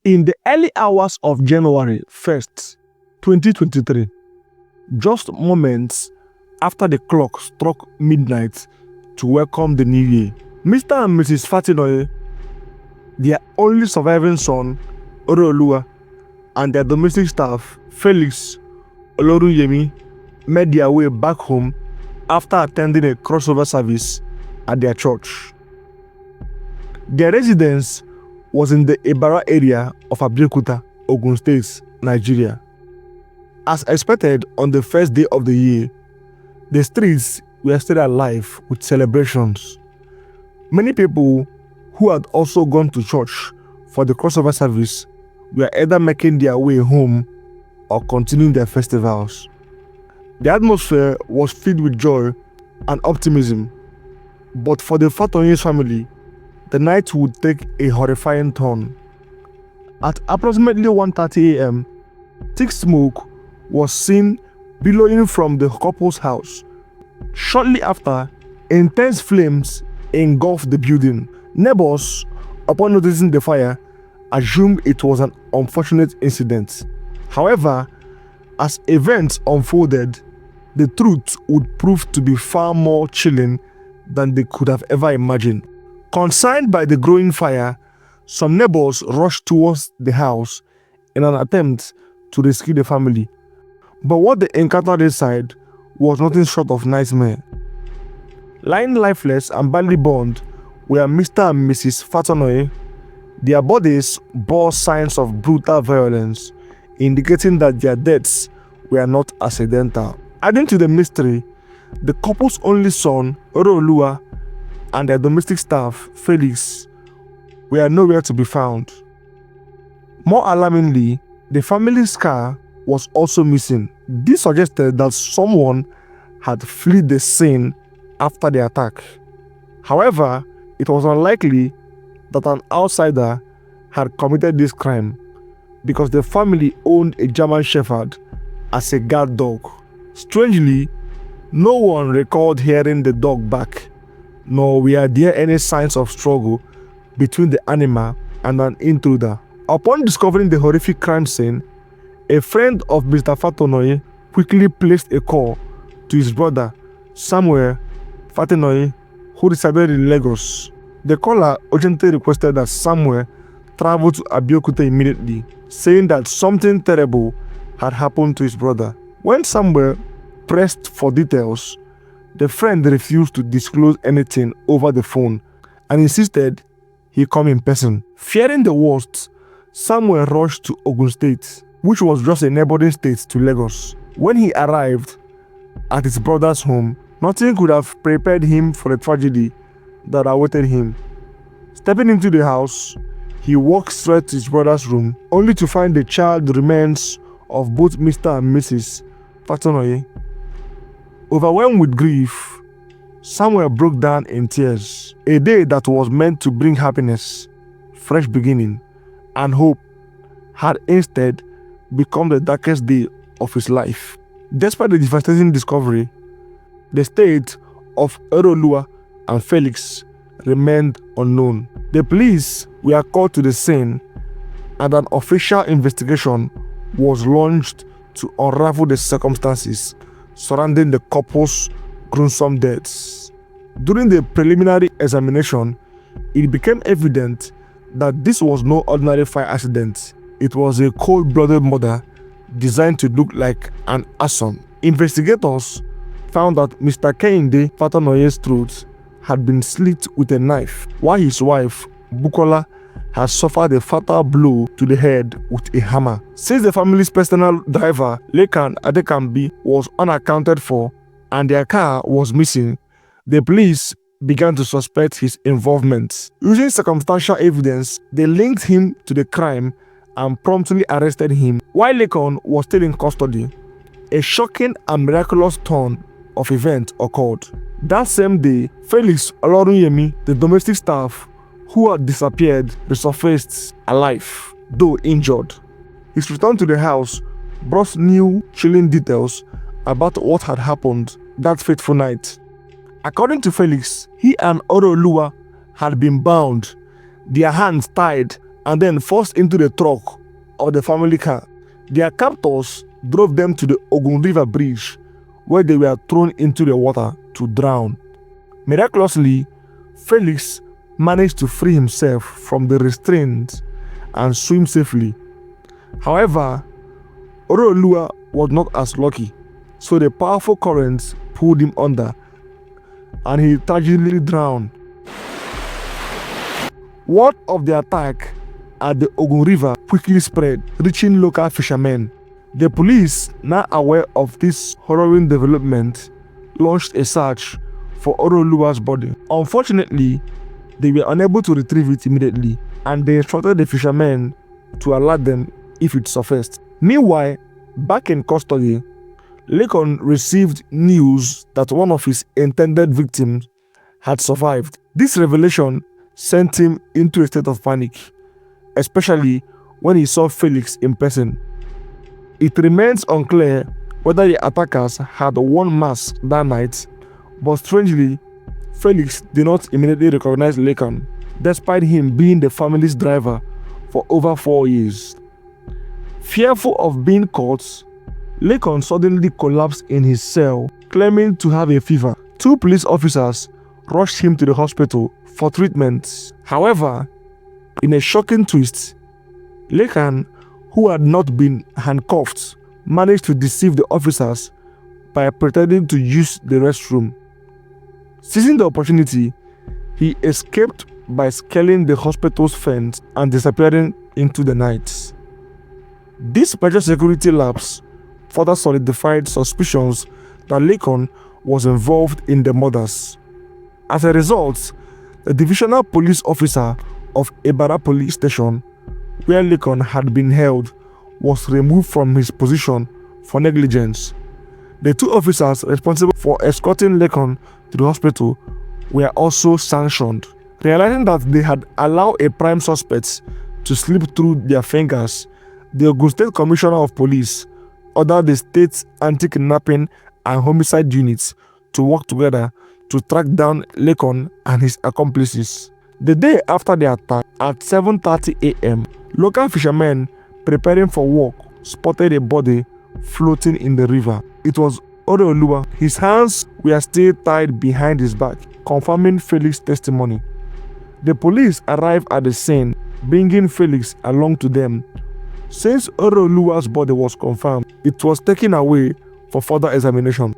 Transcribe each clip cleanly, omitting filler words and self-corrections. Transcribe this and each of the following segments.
In the early hours of January 1st, 2023, just moments after the clock struck midnight to welcome the new year, Mr and Mrs Fatinoye, their only surviving son, Oreoluwa, and their domestic staff, Felix Oloruyemi, made their way back home after attending a crossover service at their church. Their residence was in the Ibara area of Abeokuta, Ogun State, Nigeria. As expected on the first day of the year, the streets were still alive with celebrations. Many people who had also gone to church for the crossover service were either making their way home or continuing their festivals. The atmosphere was filled with joy and optimism, but for the Fatinoye family, the night would take a horrifying turn. At approximately 1:30 a.m., thick smoke was seen billowing from the couple's house. Shortly after, intense flames engulfed the building. Neighbors, upon noticing the fire, assumed it was an unfortunate incident. However, as events unfolded, the truth would prove to be far more chilling than they could have ever imagined. Concerned by the growing fire, some neighbors rushed towards the house in an attempt to rescue the family. But what they encountered inside was nothing short of nightmare. Lying lifeless and badly burned were Mr and Mrs Fatinoye. Their bodies bore signs of brutal violence, indicating that their deaths were not accidental. Adding to the mystery, the couple's only son, Oreoluwa, and their domestic staff, Felix, were nowhere to be found. More alarmingly, the family's car was also missing. This suggested that someone had fled the scene after the attack. However, it was unlikely that an outsider had committed this crime because the family owned a German Shepherd as a guard dog. Strangely, no one recalled hearing the dog bark, nor were there any signs of struggle between the animal and an intruder. Upon discovering the horrific crime scene, a friend of Mr. Fatinoye quickly placed a call to his brother, Samuel Fatinoye, who resided in Lagos. The caller urgently requested that Samuel travel to Abeokuta immediately, saying that something terrible had happened to his brother. When Samuel pressed for details, the friend refused to disclose anything over the phone and insisted he come in person. Fearing the worst, Samuel rushed to Ogun State, which was just a neighboring state to Lagos. When he arrived at his brother's home, nothing could have prepared him for the tragedy that awaited him. Stepping into the house, he walked straight to his brother's room, only to find the charred remains of both Mr and Mrs Fatinoye. Overwhelmed with grief, Samuel broke down in tears. A day that was meant to bring happiness, fresh beginning, and hope had instead become the darkest day of his life. Despite the devastating discovery, the state of Oreoluwa and Felix remained unknown. The police were called to the scene and an official investigation was launched to unravel the circumstances surrounding the couple's gruesome deaths. During the preliminary examination, it became evident that this was no ordinary fire accident. It was a cold-blooded murder designed to look like an arson. Investigators found that Mr. Kehinde Fatinoye's throat had been slit with a knife, while his wife, Bukola, had suffered a fatal blow to the head with a hammer. Since the family's personal driver, Lekan Adekambi, was unaccounted for and their car was missing, the police began to suspect his involvement. Using circumstantial evidence, they linked him to the crime and promptly arrested him. While Lekan was still in custody, a shocking and miraculous turn of events occurred. That same day, Felix Oloruyemi, the domestic staff who had disappeared, resurfaced alive, though injured. His return to the house brought new chilling details about what had happened that fateful night. According to Felix, he and Oreoluwa had been bound, their hands tied and then forced into the trunk of the family car. Their captors drove them to the Ogun River bridge, where they were thrown into the water to drown. Miraculously, Felix managed to free himself from the restraints and swim safely. However, Oreoluwa was not as lucky, so the powerful currents pulled him under and he tragically drowned. Word of the attack at the Ogun River quickly spread, reaching local fishermen. The police, now aware of this harrowing development, launched a search for Oreoluwa's body. Unfortunately, they were unable to retrieve it immediately, and they instructed the fishermen to alert them if it surfaced. Meanwhile, back in custody, Lincoln received news that one of his intended victims had survived. This revelation sent him into a state of panic, especially when he saw Felix in person. It remains unclear whether the attackers had worn masks that night, but strangely, Felix did not immediately recognize Lincoln, despite him being the family's driver for over 4 years. Fearful of being caught, Lincoln suddenly collapsed in his cell, claiming to have a fever. 2 police officers rushed him to the hospital for treatment. However, in a shocking twist, Lincoln, who had not been handcuffed, managed to deceive the officers by pretending to use the restroom. Seizing the opportunity, he escaped by scaling the hospital's fence and disappearing into the night. This major security lapse further solidified suspicions that Lincoln was involved in the murders. As a result, the divisional police officer of Ibara police station, where Lincoln had been held, was removed from his position for negligence. The 2 officers responsible for escorting Lincoln to the hospital were also sanctioned. Realizing that they had allowed a prime suspect to slip through their fingers, the Ogun State Commissioner of Police ordered the state's anti-kidnapping and homicide units to work together to track down Lincoln and his accomplices. The day after the attack, at 7:30 a.m., local fishermen preparing for work spotted a body floating in the river. It was Oreoluwa. His hands were still tied behind his back, confirming Felix's testimony. The police arrived at the scene, bringing Felix along to them. Since Oreoluwa's body was confirmed, it was taken away for further examination.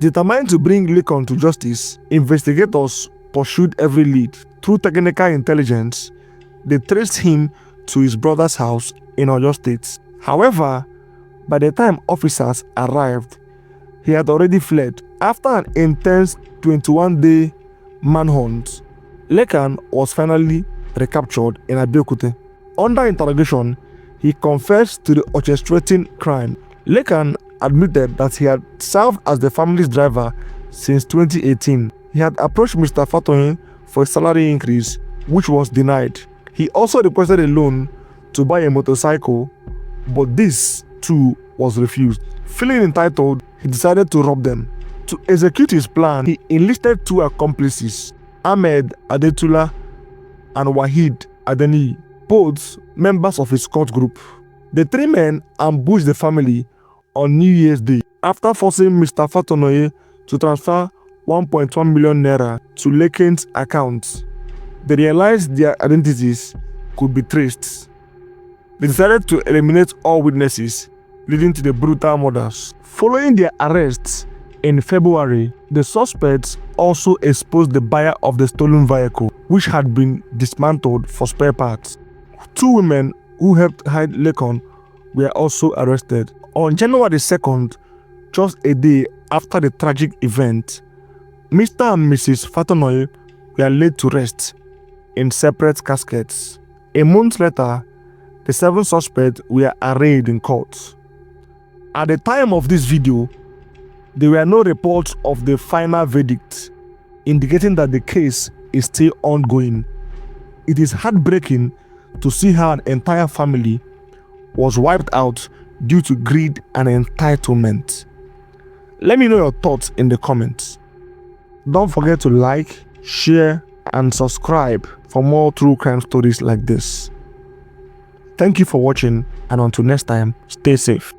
Determined to bring Lincoln to justice, investigators pursued every lead. Through technical intelligence, they traced him to his brother's house in Oyo State. However, by the time officers arrived, he had already fled. After an intense 21-day manhunt, Lincoln was finally recaptured in Abeokuta. Under interrogation, he confessed to the orchestrating crime. Lincoln admitted that he had served as the family's driver since 2018. He had approached Mr. Fatinoye for a salary increase, which was denied. He also requested a loan to buy a motorcycle, but this too was refused. Feeling entitled, he decided to rob them. To execute his plan, he enlisted 2 accomplices, Ahmed Adetula and Wahid Adeni, both members of his cult group. The 3 men ambushed the family on New Year's Day. After forcing Mr. Fatinoye to transfer 1.1 million naira to Lincoln's account, they realized their identities could be traced. They decided to eliminate all witnesses, leading to the brutal murders. Following their arrests in February, the suspects also exposed the buyer of the stolen vehicle, which had been dismantled for spare parts. 2 women who helped hide Lincoln were also arrested. On January 2nd, just a day after the tragic event, Mr and Mrs Fatinoye were laid to rest in separate caskets. A month later, the 7 suspects were arraigned in court. At the time of this video, there were no reports of the final verdict, indicating that the case is still ongoing. It is heartbreaking to see how an entire family was wiped out due to greed and entitlement. Let me know your thoughts in the comments. Don't forget to like, share, and subscribe for more true crime stories like this. Thank you for watching, and until next time, stay safe.